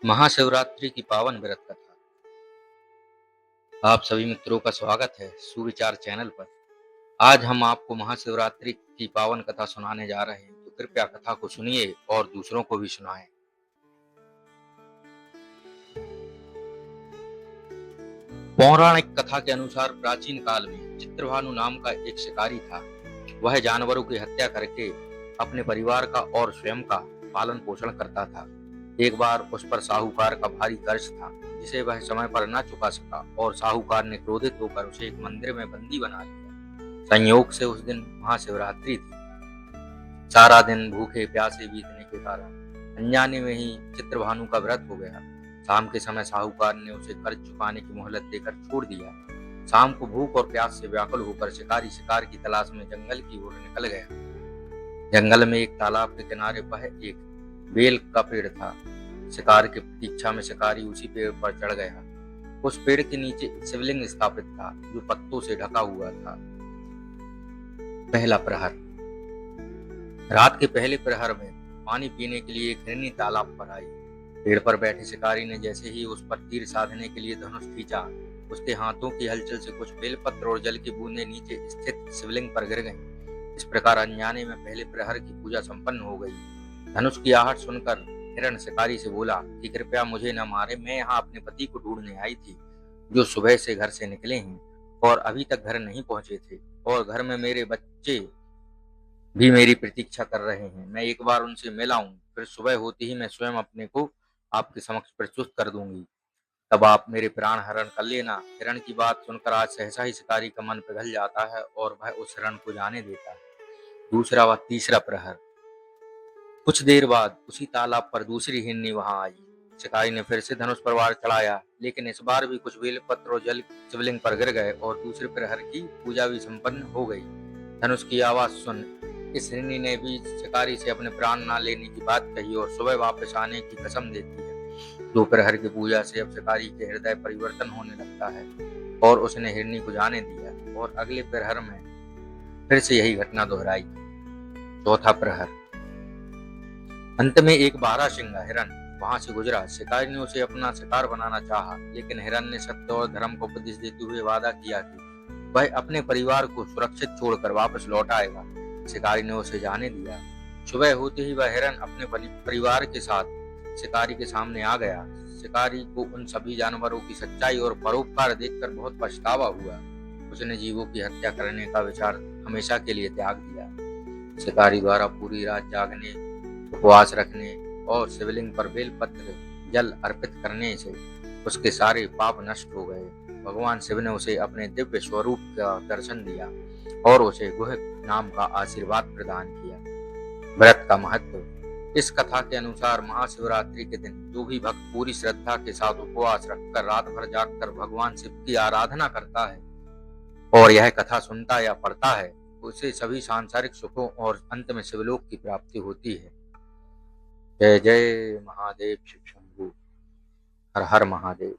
महाशिवरात्रि की पावन व्रत कथा। आप सभी मित्रों का स्वागत है सुविचार चैनल पर। आज हम आपको महाशिवरात्रि की पावन कथा सुनाने जा रहे हैं, तो कृपया कथा को सुनिए और दूसरों को भी सुनाएं। पौराणिक कथा के अनुसार प्राचीन काल में चित्रभानु नाम का एक शिकारी था। वह जानवरों की हत्या करके अपने परिवार का और स्वयं का पालन पोषण करता था। एक बार उस पर साहूकार का भारी कर्ज था, जिसे वह समय पर न चुका सका और साहूकार ने क्रोधित होकर उसे एक मंदिर में बंदी बना लिया। संयोग से उस दिन महाशिवरात्रि थी। सारा दिन भूखे प्यासे बीतने के कारण अनजाने में ही चित्रभानु का व्रत हो गया। शाम के समय साहूकार ने उसे कर्ज चुकाने की मोहलत देकर छोड़ दिया। शाम को भूख और प्यास से व्याकुल होकर शिकारी शिकार की तलाश में जंगल की ओर निकल गया। जंगल में एक तालाब के किनारे पर एक बेल का पेड़ था। शिकार की प्रतीक्षा में शिकारी उसी पेड़ पर चढ़ गया। उस पेड़ के नीचे एक शिवलिंग स्थापित था, जो पत्तों से ढका हुआ था। पहला प्रहर। रात के पहले प्रहर में पानी पीने के लिए एक हिरनी तालाब पर आई। पेड़ पर बैठे शिकारी ने जैसे ही उस पर तीर साधने के लिए धनुष खींचा, उसके हाथों की हलचल से कुछ बेलपत्र और जल की बूंदें नीचे स्थित शिवलिंग पर गिर गईं। इस प्रकार अनजाने में पहले प्रहर की पूजा संपन्न हो गई। धनुष की आहट सुनकर हिरण शिकारी से बोला कि कृपया मुझे न मारे, मैं यहाँ अपने पति को ढूंढने आई थी, जो सुबह से घर से निकले हैं और अभी तक घर नहीं पहुंचे थे, और घर में मेरे बच्चे भी मेरी प्रतीक्षा कर रहे हैं। मैं एक बार उनसे मिल आऊं, फिर सुबह होते ही मैं स्वयं अपने को आपके समक्ष प्रस्तुत कर दूंगी। तब आप मेरे प्राण हरण कर लेना। हिरण की बात सुनकर आज सहसा ही शिकारी का मन पिघल जाता है और वह उस हिरण को जाने देता है। दूसरा व तीसरा प्रहर। कुछ देर बाद उसी तालाब पर दूसरी हिरनी वहां आई। शिकारी ने फिर से धनुष पर वार चढ़ाया, लेकिन इस बार भी कुछ बेलपत्र और जल शिवलिंग पर गिर गए और दूसरे प्रहर की पूजा भी संपन्न हो गई। धनुष की आवाज सुन इस हिरनी ने भी शिकारी से अपने प्राण न लेने की बात कही और सुबह वापस आने की कसम देती है। दोपहर की पूजा से अब शिकारी के हृदय परिवर्तन होने लगता है और उसने हिरनी को जाने दिया और अगले प्रहर में फिर से यही घटना दोहराई। चौथा प्रहर। अंत में एक बारहसिंगा हिरन वहां से गुजरा। शिकारी ने उसे अपना शिकार बनाना चाहा, लेकिन हिरन ने सत्य और धर्म को उपदेश देते हुए वादा किया कि वह अपने परिवार को सुरक्षित छोड़कर वापस लौट आएगा। शिकारी ने उसे जाने दिया। सुबह होते ही वह हिरन अपने परिवार के साथ शिकारी के सामने आ गया। शिकारी को उन सभी जानवरों की सच्चाई और परोपकार देखकर बहुत पछतावा हुआ। उसने जीवों की हत्या करने का विचार हमेशा के लिए त्याग दिया। शिकारी द्वारा पूरी रात जागने, उपवास रखने और शिवलिंग पर बेलपत्र जल अर्पित करने से उसके सारे पाप नष्ट हो गए। भगवान शिव ने उसे अपने दिव्य स्वरूप का दर्शन दिया और उसे गुह नाम का आशीर्वाद प्रदान किया। व्रत का महत्व। इस कथा के अनुसार महाशिवरात्रि के दिन जो भी भक्त पूरी श्रद्धा के साथ उपवास रखकर रात भर जागकर भगवान शिव की आराधना करता है और यह कथा सुनता या पढ़ता है, उसे सभी सांसारिक सुखों और अंत में शिवलोक की प्राप्ति होती है। जय जय महादेव शिव शंभू। हर हर महादेव।